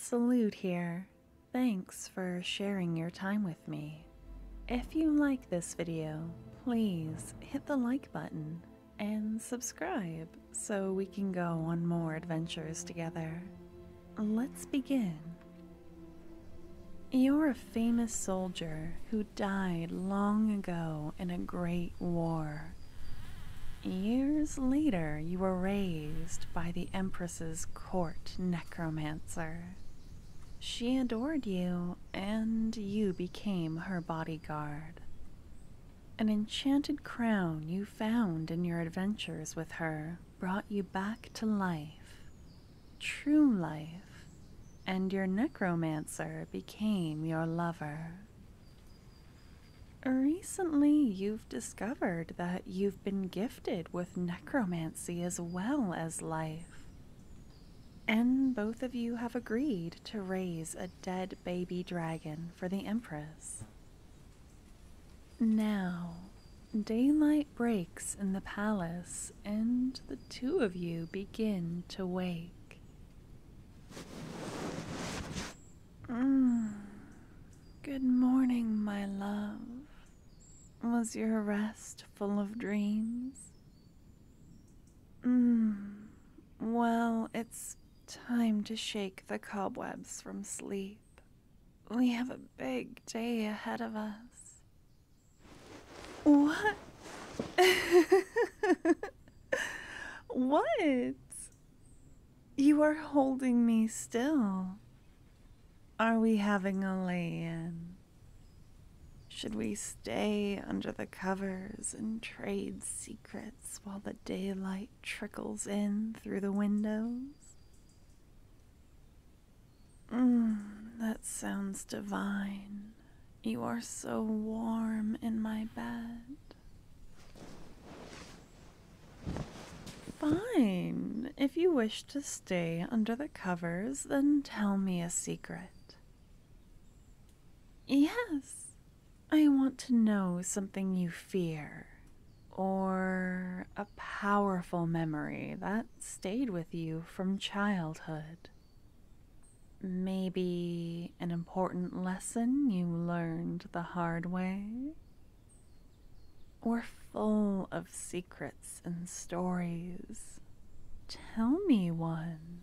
Salute here. Thanks for sharing your time with me. If you like this video, please hit the like button and subscribe so we can go on more adventures together. Let's begin. You're a famous soldier who died long ago in a great war. Years later, you were raised by the Empress's court necromancer. She adored you, and you became her bodyguard. An enchanted crown you found in your adventures with her brought you back to life, true life, and your necromancer became your lover. Recently, you've discovered that you've been gifted with necromancy as well as life. And both of you have agreed to raise a dead baby dragon for the Empress. Now, daylight breaks in the palace, and the two of you begin to wake. Good morning, my love. Was your rest full of dreams? Well, it's time to shake the cobwebs from sleep. We have a big day ahead of us. What? What? You are holding me still. Are we having a lay-in? Should we stay under the covers and trade secrets while the daylight trickles in through the windows? That sounds divine. You are so warm in my bed. Fine. If you wish to stay under the covers, then tell me a secret. Yes. I want to know something you fear, or a powerful memory that stayed with you from childhood. Maybe an important lesson you learned the hard way? We're full of secrets and stories. Tell me one.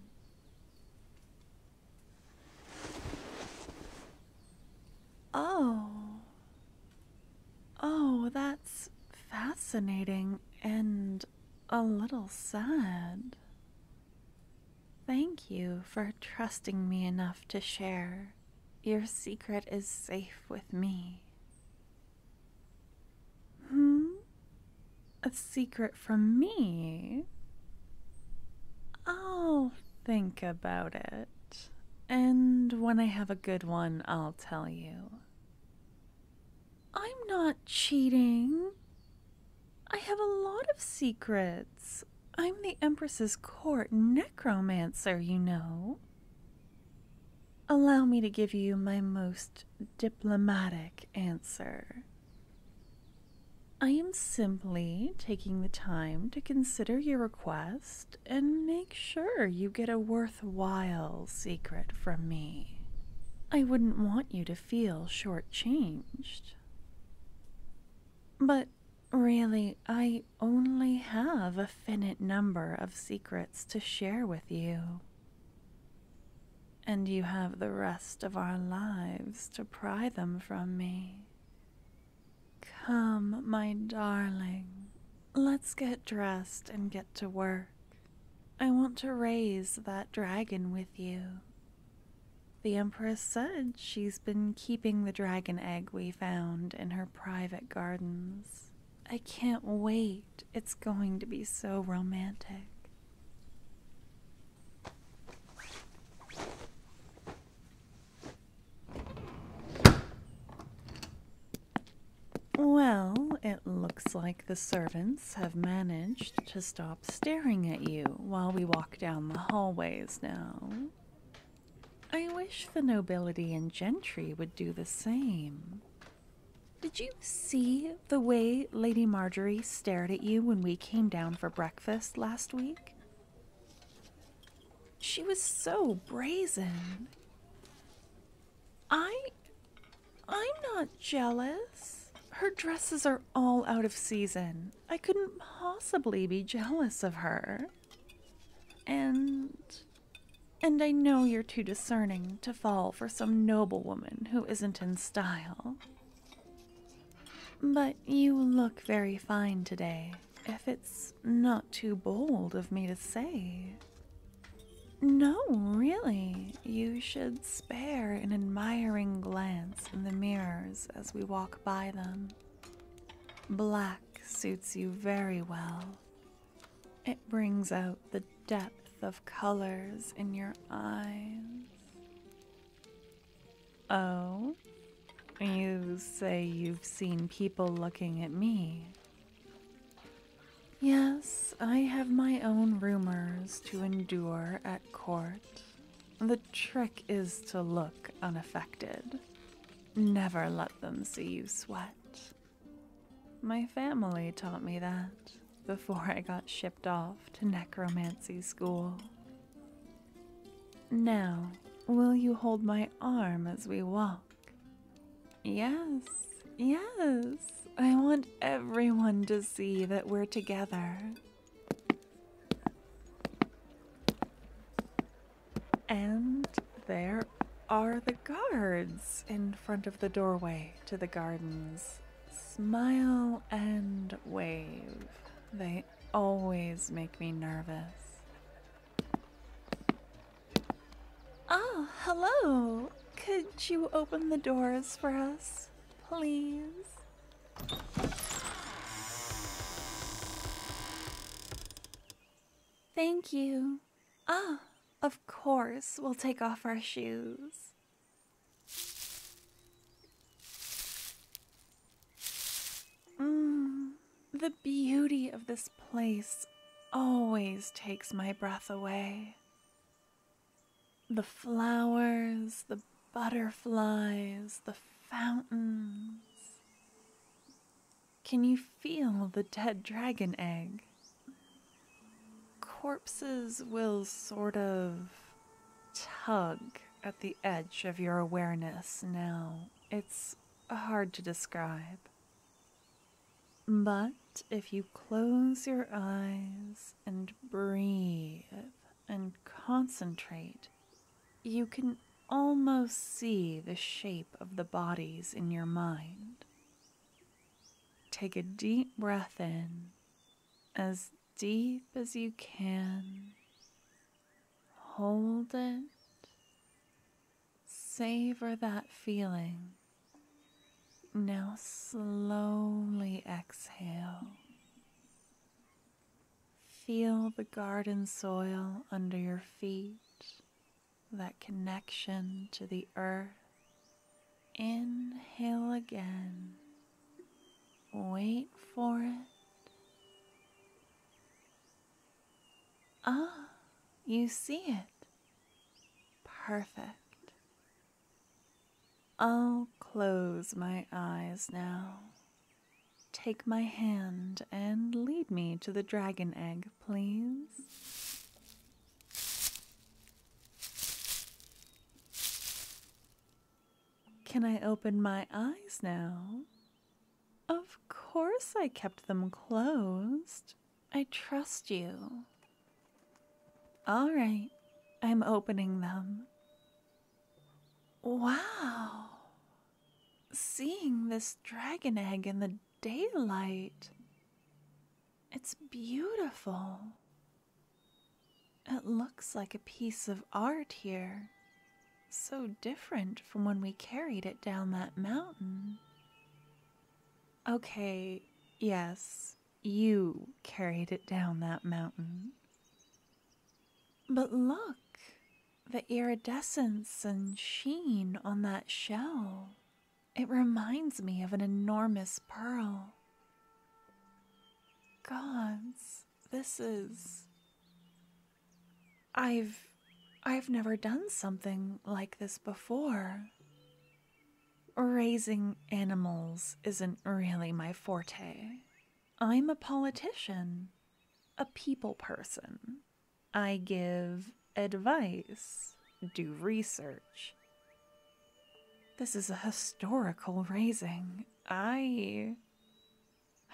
Oh, that's fascinating and a little sad. Thank you for trusting me enough to share. Your secret is safe with me. A secret from me? I'll think about it. And when I have a good one, I'll tell you. I'm not cheating. I have a lot of secrets. I'm the Empress's court necromancer, you know. Allow me to give you my most diplomatic answer. I am simply taking the time to consider your request and make sure you get a worthwhile secret from me. I wouldn't want you to feel shortchanged. But really, I only have a finite number of secrets to share with you. And you have the rest of our lives to pry them from me. Come, my darling, let's get dressed and get to work. I want to raise that dragon with you. The Empress said she's been keeping the dragon egg we found in her private gardens. I can't wait. It's going to be so romantic. Well, it looks like the servants have managed to stop staring at you while we walk down the hallways now. I wish the nobility and gentry would do the same. Did you see the way Lady Marjorie stared at you when we came down for breakfast last week? She was so brazen. I... I'm not jealous. Her dresses are all out of season. I couldn't possibly be jealous of her. And I know you're too discerning to fall for some noblewoman who isn't in style. But you look very fine today, if it's not too bold of me to say. No, really, you should spare an admiring glance in the mirrors as we walk by them. Black suits you very well. It brings out the depth of colors in your eyes. Oh? You say you've seen people looking at me. Yes, I have my own rumors to endure at court. The trick is to look unaffected. Never let them see you sweat. My family taught me that before I got shipped off to necromancy school. Now, will you hold my arm as we walk? Yes, yes. I want everyone to see that we're together. And there are the guards in front of the doorway to the gardens. Smile and wave. They always make me nervous. Oh, hello. Could you open the doors for us, please? Thank you. Ah, of course, we'll take off our shoes. The beauty of this place always takes my breath away. The flowers, the butterflies, the fountains. Can you feel the dead dragon egg? Corpses will sort of tug at the edge of your awareness now. It's hard to describe. But if you close your eyes and breathe and concentrate, you can almost see the shape of the bodies in your mind. Take a deep breath in, as deep as you can. Hold it. Savor that feeling. Now slowly exhale. Feel the garden soil under your feet, that connection to the earth. Inhale again. Wait for it. Ah, you see it. Perfect. I'll close my eyes now. Take my hand and lead me to the dragon egg, please. Can I open my eyes now? Of course I kept them closed. I trust you. All right, I'm opening them. Wow! Seeing this dragon egg in the daylight, it's beautiful. It looks like a piece of art here, so different from when we carried it down that mountain. Okay, yes, you carried it down that mountain. But look, the iridescence and sheen on that shell. It reminds me of an enormous pearl. Gods, this is... I've never done something like this before. Raising animals isn't really my forte. I'm a politician, a people person. I give advice, do research. This is a historical raising. I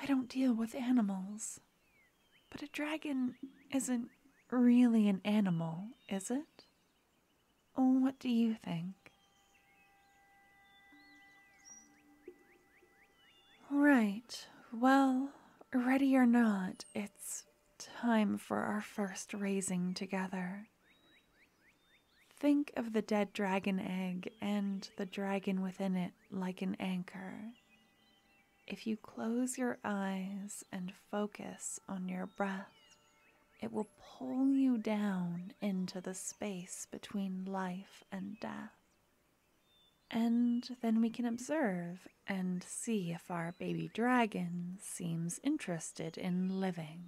don't deal with animals. But a dragon isn't really an animal, is it? What do you think? Right. Well, ready or not, it's time for our first raising together. Think of the dead dragon egg and the dragon within it like an anchor. If you close your eyes and focus on your breath, it will pull you down into the space between life and death. And then we can observe and see if our baby dragon seems interested in living.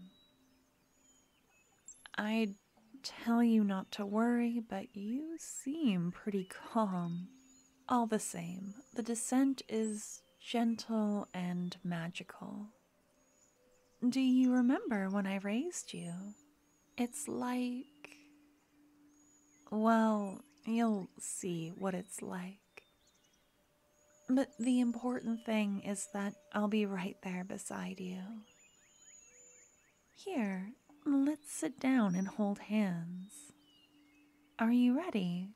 I'd tell you not to worry, but you seem pretty calm. All the same, the descent is gentle and magical. Do you remember when I raised you? It's like... well, you'll see what it's like. But the important thing is that I'll be right there beside you. Here, let's sit down and hold hands. Are you ready?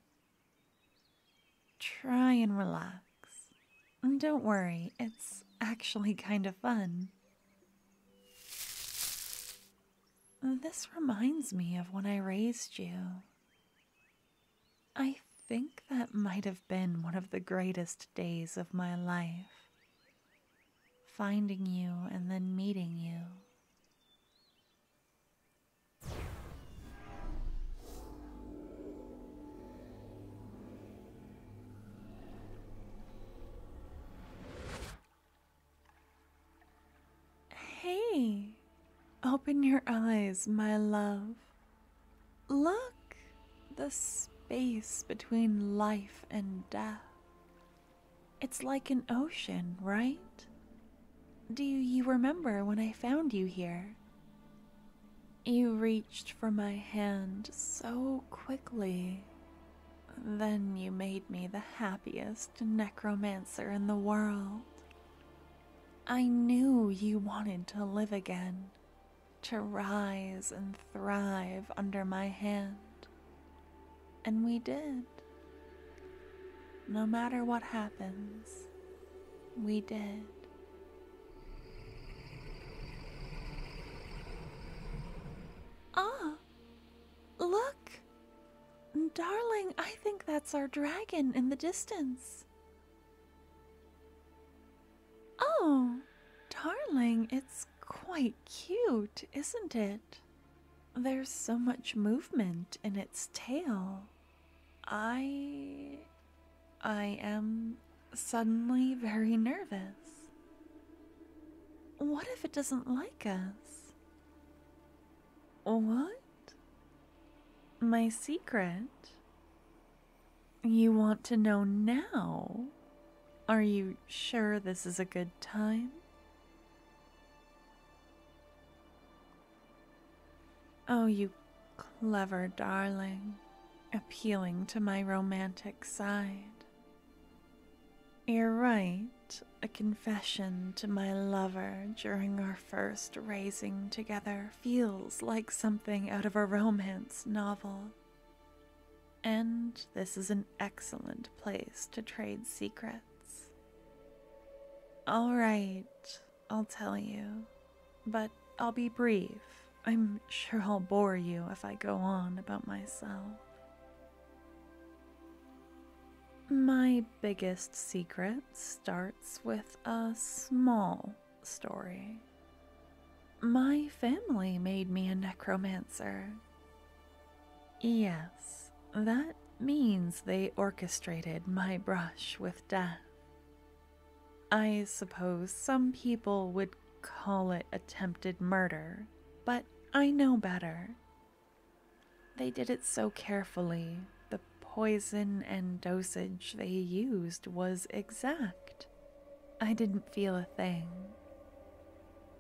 Try and relax. Don't worry, it's actually kind of fun. This reminds me of when I raised you. I think that might have been one of the greatest days of my life. Finding you and then meeting you. Hey, open your eyes, my love. Look, the space between life and death. It's like an ocean, right? Do you remember when I found you here? You reached for my hand so quickly. Then you made me the happiest necromancer in the world. I knew you wanted to live again, to rise and thrive under my hand. And we did. No matter what happens, we did. Ah, look! Darling, I think that's our dragon in the distance. Oh, darling, it's quite cute, isn't it? There's so much movement in its tail. I am suddenly very nervous. What if it doesn't like us? What? My secret? You want to know now? Are you sure this is a good time? Oh, you clever darling, appealing to my romantic side. You're right, a confession to my lover during our first raising together feels like something out of a romance novel. And this is an excellent place to trade secrets. All right, I'll tell you, but I'll be brief. I'm sure I'll bore you if I go on about myself. My biggest secret starts with a small story. My family made me a necromancer. Yes, that means they orchestrated my brush with death. I suppose some people would call it attempted murder, but I know better. They did it so carefully. The poison and dosage they used was exact. I didn't feel a thing.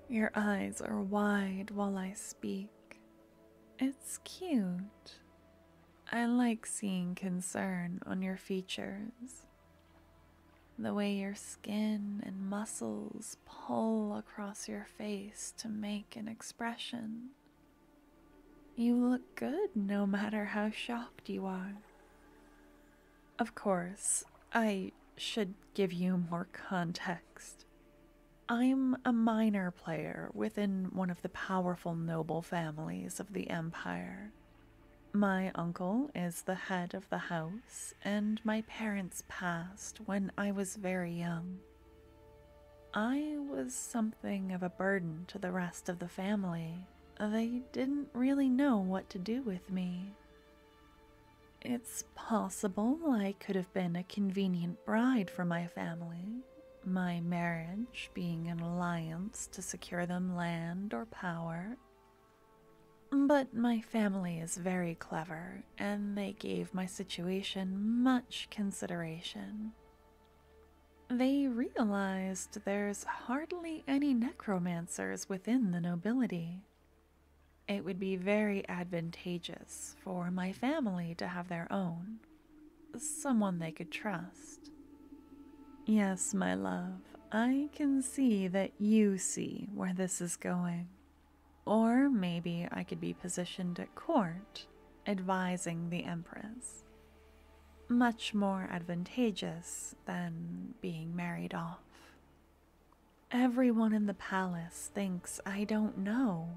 Your eyes are wide while I speak. It's cute. I like seeing concern on your features. The way your skin and muscles pull across your face to make an expression. You look good no matter how shocked you are. Of course, I should give you more context. I'm a minor player within one of the powerful noble families of the Empire. My uncle is the head of the house, and my parents passed when I was very young. I was something of a burden to the rest of the family. They didn't really know what to do with me. It's possible I could have been a convenient bride for my family, my marriage being an alliance to secure them land or power. But my family is very clever, and they gave my situation much consideration. They realized there's hardly any necromancers within the nobility. It would be very advantageous for my family to have their own, someone they could trust. Yes, my love, I can see that you see where this is going. Or maybe I could be positioned at court, advising the Empress. Much more advantageous than being married off. Everyone in the palace thinks I don't know.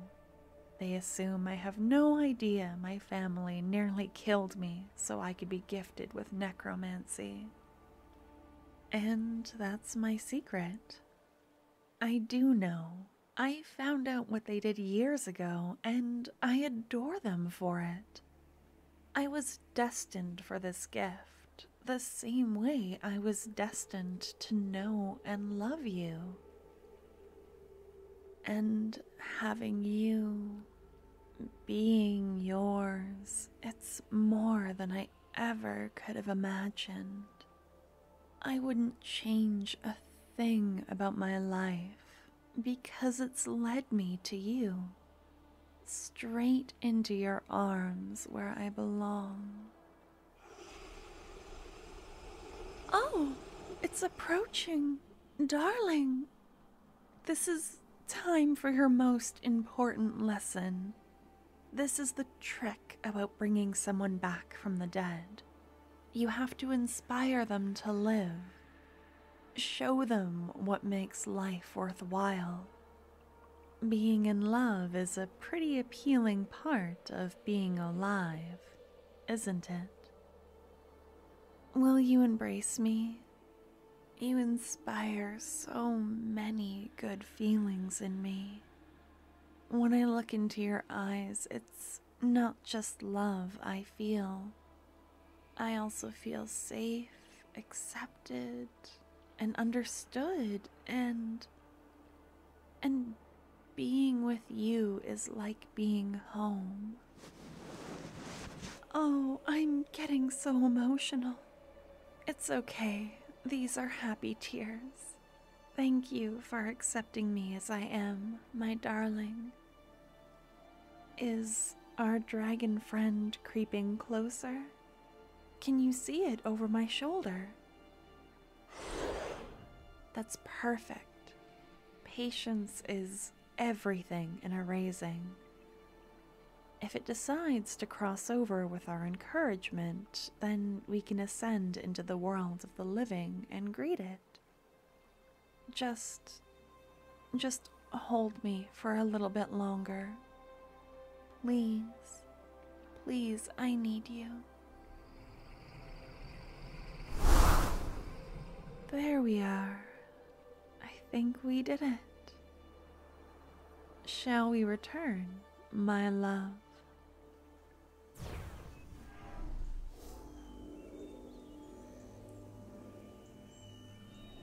They assume I have no idea my family nearly killed me so I could be gifted with necromancy. And that's my secret. I do know. I found out what they did years ago, and I adore them for it. I was destined for this gift, the same way I was destined to know and love you. And having you, being yours, it's more than I ever could have imagined. I wouldn't change a thing about my life because it's led me to you, straight into your arms where I belong. Oh, it's approaching, darling. This is time for your most important lesson. This is the trick about bringing someone back from the dead. You have to inspire them to live. Show them what makes life worthwhile. Being in love is a pretty appealing part of being alive, isn't it? Will you embrace me? You inspire so many good feelings in me. When I look into your eyes, it's not just love I feel. I also feel safe, accepted, and understood, and being with you is like being home. Oh, I'm getting so emotional. It's okay. These are happy tears. Thank you for accepting me as I am, my darling. Is our dragon friend creeping closer? Can you see it over my shoulder? That's perfect. Patience is everything in a raising. If it decides to cross over with our encouragement, then we can ascend into the world of the living and greet it. Just hold me for a little bit longer. Please, please, I need you. There we are. I think we did it. Shall we return, my love?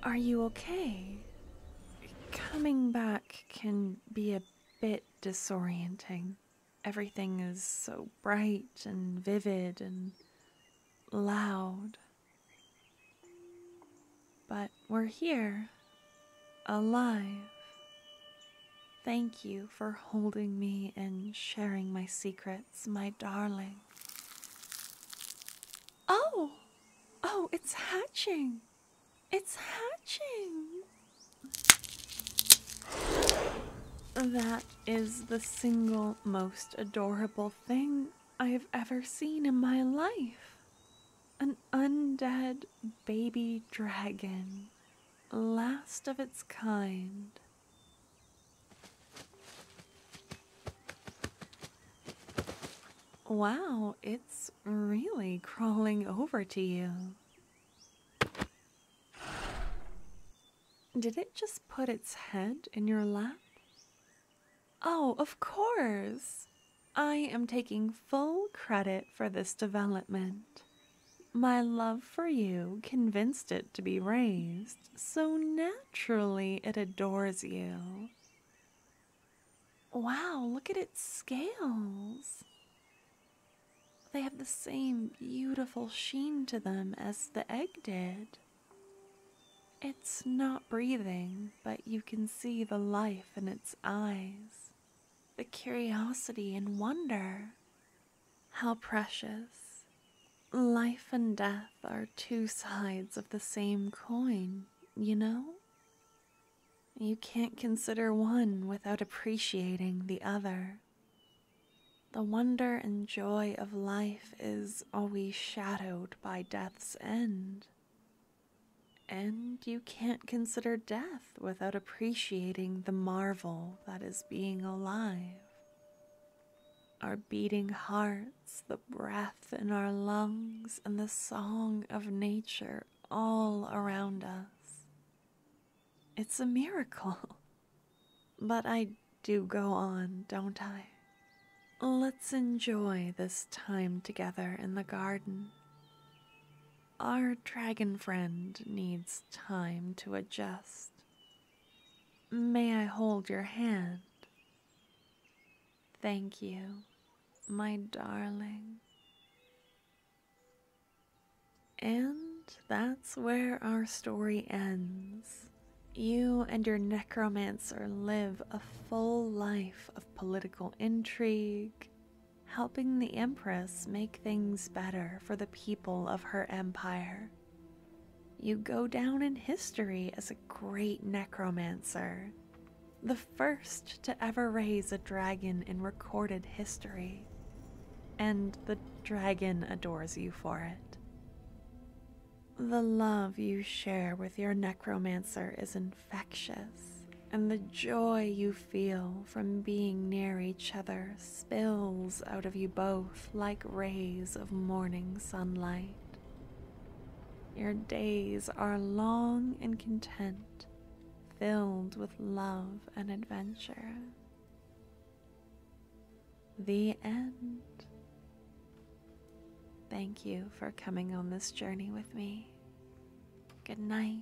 Are you okay? Coming back can be a bit disorienting. Everything is so bright and vivid and loud. But we're here, alive. Thank you for holding me and sharing my secrets, my darling. Oh, it's hatching. It's hatching! That is the single most adorable thing I have ever seen in my life. An undead baby dragon, last of its kind. Wow, it's really crawling over to you. Did it just put its head in your lap? Oh, of course. I am taking full credit for this development. My love for you convinced it to be raised, so naturally it adores you. Wow, look at its scales. They have the same beautiful sheen to them as the egg did. It's not breathing, but you can see the life in its eyes, the curiosity and wonder. How precious. Life and death are two sides of the same coin, you know? You can't consider one without appreciating the other. The wonder and joy of life is always shadowed by death's end. And you can't consider death without appreciating the marvel that is being alive. Our beating hearts, the breath in our lungs, and the song of nature all around us. It's a miracle. But I do go on, don't I? Let's enjoy this time together in the garden. Our dragon friend needs time to adjust. May I hold your hand? Thank you, my darling. And that's where our story ends. You and your necromancer live a full life of political intrigue, helping the Empress make things better for the people of her empire. You go down in history as a great necromancer, the first to ever raise a dragon in recorded history, and the dragon adores you for it. The love you share with your necromancer is infectious, and the joy you feel from being near each other spills out of you both like rays of morning sunlight. Your days are long and content, filled with love and adventure. The end. Thank you for coming on this journey with me. Good night.